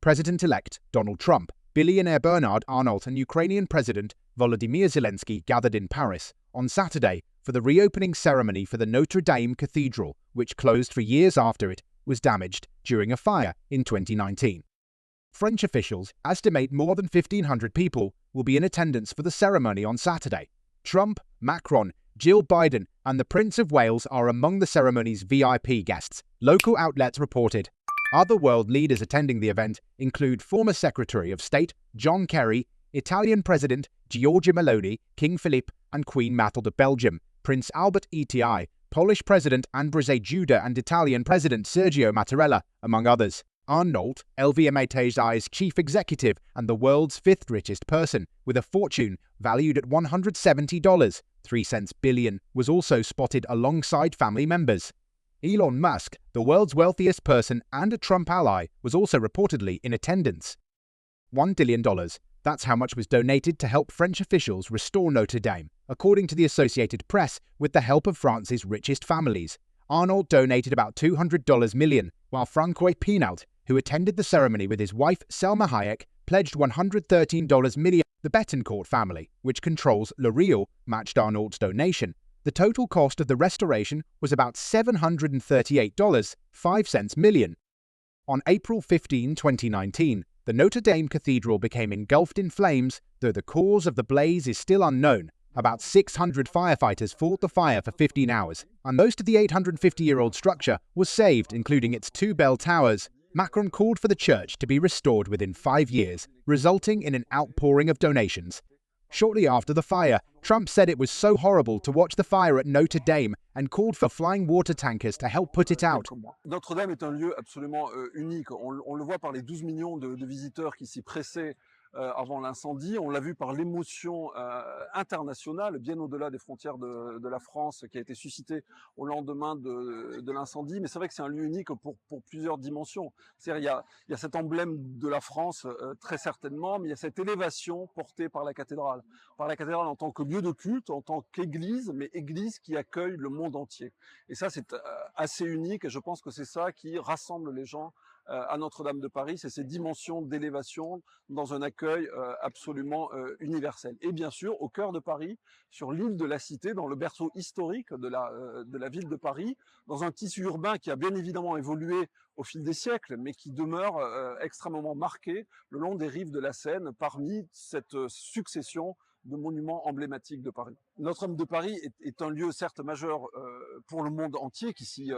President-elect Donald Trump, billionaire Bernard Arnault and Ukrainian President Volodymyr Zelensky gathered in Paris on Saturday for the reopening ceremony for the Notre Dame Cathedral, which closed for years after it was damaged during a fire in 2019. French officials estimate more than 1,500 people will be in attendance for the ceremony on Saturday. Trump, Macron, Jill Biden, and the Prince of Wales are among the ceremony's VIP guests, local outlets reported. Other world leaders attending the event include former Secretary of State John Kerry, Italian President Giorgia Meloni, King Philippe and Queen Mathilde of Belgium, Prince Albert ETI, Polish President Andrzej Duda and Italian President Sergio Mattarella, among others. Arnault, LVMH's chief executive and the world's fifth richest person, with a fortune valued at $170.03 billion, was also spotted alongside family members. Elon Musk, the world's wealthiest person and a Trump ally, was also reportedly in attendance. $1 billion. That's how much was donated to help French officials restore Notre Dame, according to the Associated Press, with the help of France's richest families. Arnault donated about $200 million, while Francois Pinault, who attended the ceremony with his wife Selma Hayek, pledged $113 million. The Bettencourt family, which controls L'Oréal, matched Arnault's donation. The total cost of the restoration was about $738.05 million. On April 15, 2019, the Notre Dame Cathedral became engulfed in flames, though the cause of the blaze is still unknown. About 600 firefighters fought the fire for 15 hours, and most of the 850-year-old structure was saved, including its two bell towers. Macron called for the church to be restored within 5 years, resulting in an outpouring of donations. Shortly after the fire, Trump said it was so horrible to watch the fire at Notre Dame and called for flying water tankers to help put it out. Notre-Dame est un lieu absolument unique. On le voit par les 12 millions de visiteurs qui s'y pressaient avant l'incendie. On l'a vu par l'émotion internationale, bien au-delà des frontières de la France, qui a été suscitée au lendemain de l'incendie. Mais c'est vrai que c'est un lieu unique pour plusieurs dimensions. C'est-à-dire, il y a cet emblème de la France, très certainement, mais il y a cette élévation portée par la cathédrale. Par la cathédrale en tant que lieu de culte, en tant qu'église, mais église qui accueille le monde entier. Et ça, c'est assez unique, et je pense que c'est ça qui rassemble les gens à Notre-Dame de Paris, c'est ces dimensions d'élévation dans un accueil absolument universel. Et bien sûr, au cœur de Paris, sur l'île de la Cité, dans le berceau historique de la ville de Paris, dans un tissu urbain qui a bien évidemment évolué au fil des siècles, mais qui demeure extrêmement marqué le long des rives de la Seine, parmi cette succession de monuments emblématiques de Paris. Notre-Dame de Paris est un lieu certes majeur pour le monde entier qui s'y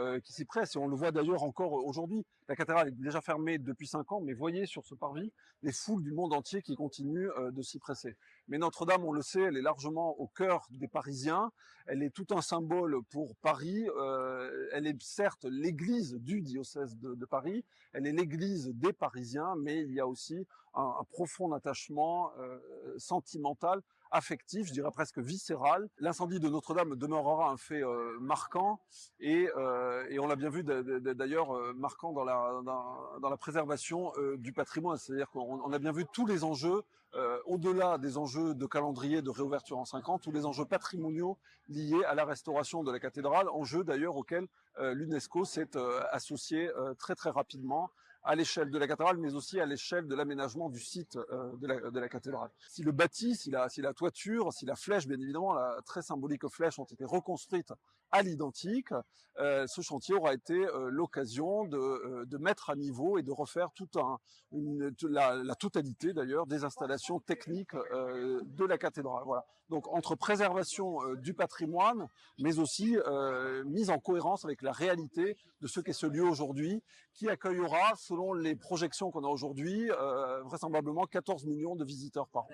presse, et on le voit d'ailleurs encore aujourd'hui. La cathédrale est déjà fermée depuis 5 ans, mais voyez sur ce parvis les foules du monde entier qui continuent de s'y presser. Mais Notre-Dame, on le sait, elle est largement au cœur des Parisiens, elle est tout un symbole pour Paris, elle est certes l'église du diocèse de Paris, elle est l'église des Parisiens, mais il y a aussi un profond attachement sentimental, affectif, je dirais presque viscéral. L'incendie de Notre-Dame demeurera un fait marquant et on l'a bien vu d'ailleurs marquant dans la préservation du patrimoine. C'est-à-dire qu'on a bien vu tous les enjeux, au-delà des enjeux de calendrier de réouverture en 5 ans, tous les enjeux patrimoniaux liés à la restauration de la cathédrale, enjeux d'ailleurs auxquels l'UNESCO s'est associé très très rapidement, à l'échelle de la cathédrale, mais aussi à l'échelle de l'aménagement du site de la cathédrale. Si le bâti, si la toiture, si la flèche, bien évidemment, la très symbolique flèche ont été reconstruites à l'identique, ce chantier aura été l'occasion de mettre à niveau et de refaire la totalité d'ailleurs des installations techniques de la cathédrale. Voilà. Donc entre préservation du patrimoine, mais aussi mise en cohérence avec la réalité de ce qu'est ce lieu aujourd'hui, qui accueillera, selon les projections qu'on a aujourd'hui, vraisemblablement 14 millions de visiteurs par an.